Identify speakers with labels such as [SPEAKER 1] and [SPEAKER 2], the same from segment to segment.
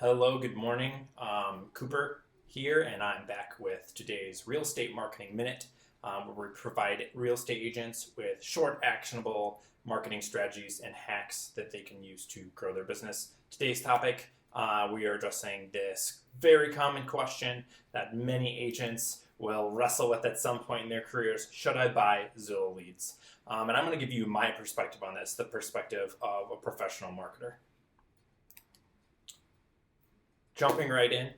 [SPEAKER 1] Hello, good morning. Cooper here, and I'm back with today's Real Estate Marketing Minute, where we provide real estate agents with short, actionable marketing strategies and hacks that they can use to grow their business. Today's topic, we are addressing this very common question that many agents will wrestle with at some point in their careers. Should I buy Zillow leads? And I'm going to give you my perspective on this, the perspective of a professional marketer. Jumping right in,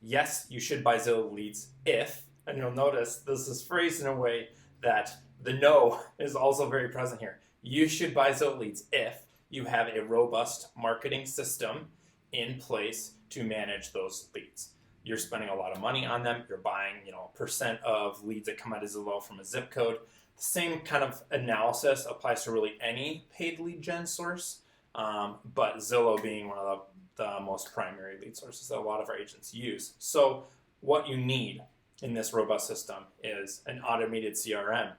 [SPEAKER 1] yes, you should buy Zillow leads if, and you'll notice this is phrased in a way that the no is also very present here. You should buy Zillow leads if you have a robust marketing system in place to manage those leads. You're spending a lot of money on them. You're buying, a percent of leads that come out of Zillow from a zip code. The same kind of analysis applies to really any paid lead gen source, but Zillow being one of the most primary lead sources that a lot of our agents use. So what you need in this robust system is an automated CRM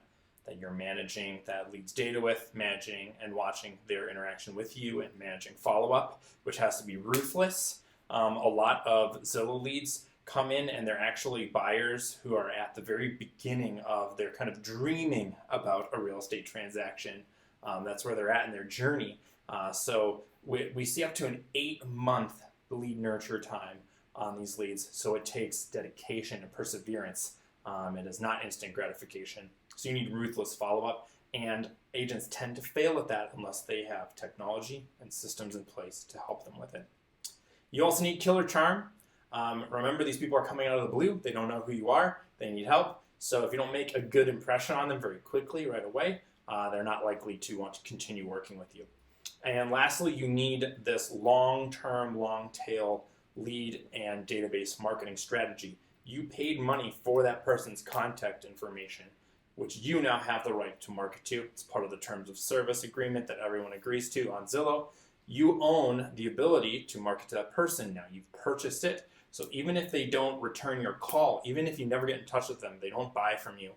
[SPEAKER 1] that you're managing that leads data with, managing and watching their interaction with you, and managing follow-up, which has to be ruthless. A lot of Zillow leads come in and they're actually buyers who are at the very beginning of their kind of dreaming about a real estate transaction. That's where they're at in their journey. So we see up to an 8-month lead nurture time on these leads. So it takes dedication and perseverance. It is not instant gratification. So you need ruthless follow-up, and agents tend to fail at that unless they have technology and systems in place to help them with it. You also need killer charm. Remember, these people are coming out of the blue. They don't know who you are. They need help. So if you don't make a good impression on them very quickly right away, they're not likely to want to continue working with you. And lastly, you need this long-term, long-tail lead and database marketing strategy. You paid money for that person's contact information, which you now have the right to market to. It's part of the terms of service agreement that everyone agrees to on Zillow. You own the ability to market to that person now. You've purchased it. So even if they don't return your call, even if you never get in touch with them, they don't buy from you,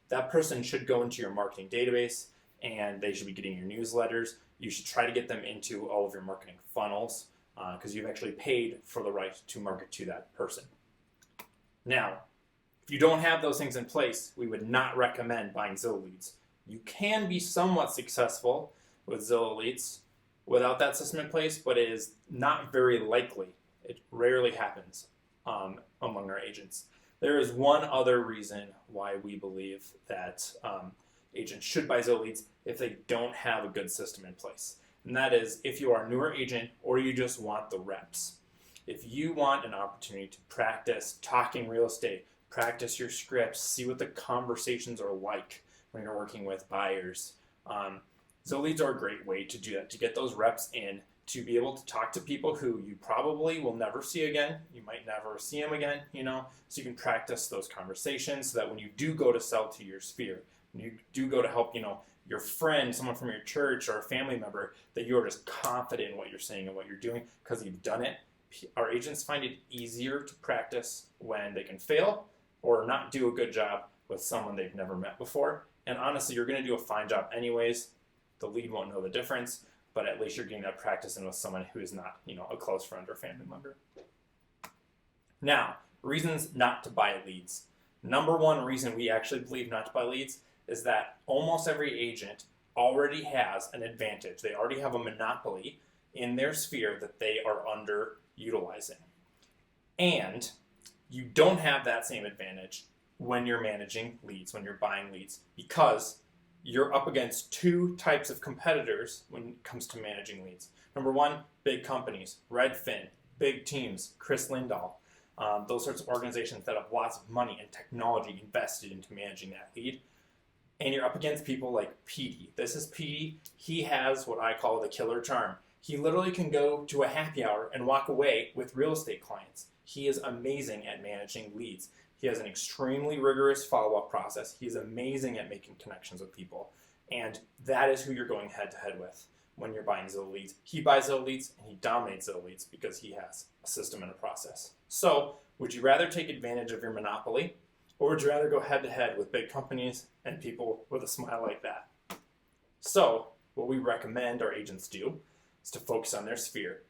[SPEAKER 1] that person should go into your marketing database and they should be getting your newsletters. You should try to get them into all of your marketing funnels because you've actually paid for the right to market to that person. Now, if you don't have those things in place, we would not recommend buying Zillow leads. You can be somewhat successful with Zillow leads without that system in place, but it is not very likely. It rarely happens among our agents. There is one other reason why we believe that agents should buy Zillow leads if they don't have a good system in place. And that is if you are a newer agent or you just want the reps. If you want an opportunity to practice talking real estate, practice your scripts, see what the conversations are like when you're working with buyers, Zillow leads are a great way to do that, to get those reps in, to be able to talk to people who you probably will never see again. You might never see them again, so you can practice those conversations so that when you do go to sell to your sphere, when you do go to help, your friend, someone from your church or a family member, that you're just confident in what you're saying and what you're doing because you've done it. Our agents find it easier to practice when they can fail or not do a good job with someone they've never met before. And honestly, you're going to do a fine job anyways. The lead won't know the difference, but at least you're getting that practice in with someone who is not, a close friend or family member. Now, reasons not to buy leads. Number one reason we actually believe not to buy leads is that almost every agent already has an advantage. They already have a monopoly in their sphere that they are underutilizing. And you don't have that same advantage when you're managing leads, when you're buying leads, because you're up against two types of competitors when it comes to managing leads. Number one, big companies, Redfin, big teams, Chris Lindahl, those sorts of organizations that have lots of money and technology invested into managing that lead. And you're up against people like Petey. This is Petey. He has what I call the killer charm. He literally can go to a happy hour and walk away with real estate clients. He is amazing at managing leads. He has an extremely rigorous follow-up process. He's amazing at making connections with people. And that is who you're going head-to-head with when you're buying Zillow leads. He buys Zillow leads and he dominates Zillow leads because he has a system and a process. So would you rather take advantage of your monopoly, or would you rather go head-to-head with big companies and people with a smile like that? So what we recommend our agents do is to focus on their sphere.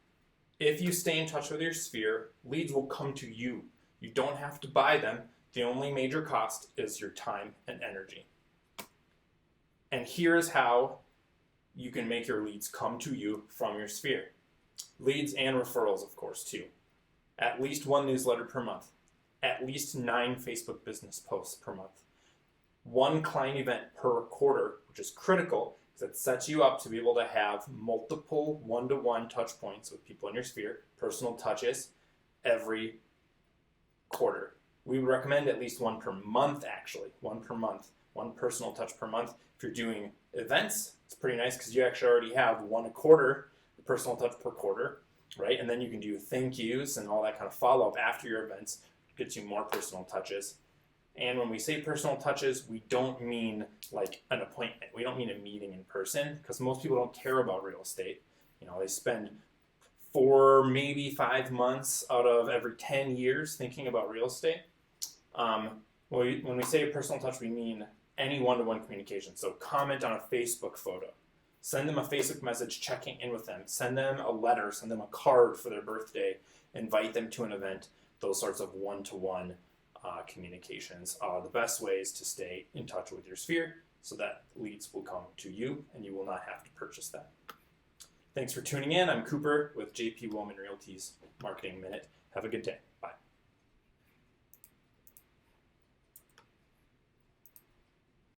[SPEAKER 1] If you stay in touch with your sphere, leads will come to you. You don't have to buy them. The only major cost is your time and energy. And here's how you can make your leads come to you from your sphere. Leads and referrals, of course, too. At least 1 newsletter per month. At least 9 Facebook business posts per month. 1 client event per quarter, which is critical because it sets you up to be able to have multiple one-to-one touch points with people in your sphere, personal touches, every quarter. We would recommend at least 1 per month, actually. 1 per month. 1 personal touch per month. If you're doing events, it's pretty nice because you actually already have 1 a quarter, personal touch per quarter, right? And then you can do thank yous and all that kind of follow-up after your events. It gets you more personal touches. And when we say personal touches, we don't mean like an appointment. We don't mean a meeting in person because most people don't care about real estate. They spend 4, maybe 5 months out of every 10 years thinking about real estate. When we say a personal touch, we mean any one-to-one communication. So comment on a Facebook photo. Send them a Facebook message checking in with them. Send them a letter. Send them a card for their birthday. Invite them to an event. Those sorts of one-to-one communications are the best ways to stay in touch with your sphere so that leads will come to you and you will not have to purchase them. Thanks for tuning in. I'm Cooper with JP Willman Realty's Marketing Minute. Have a good day.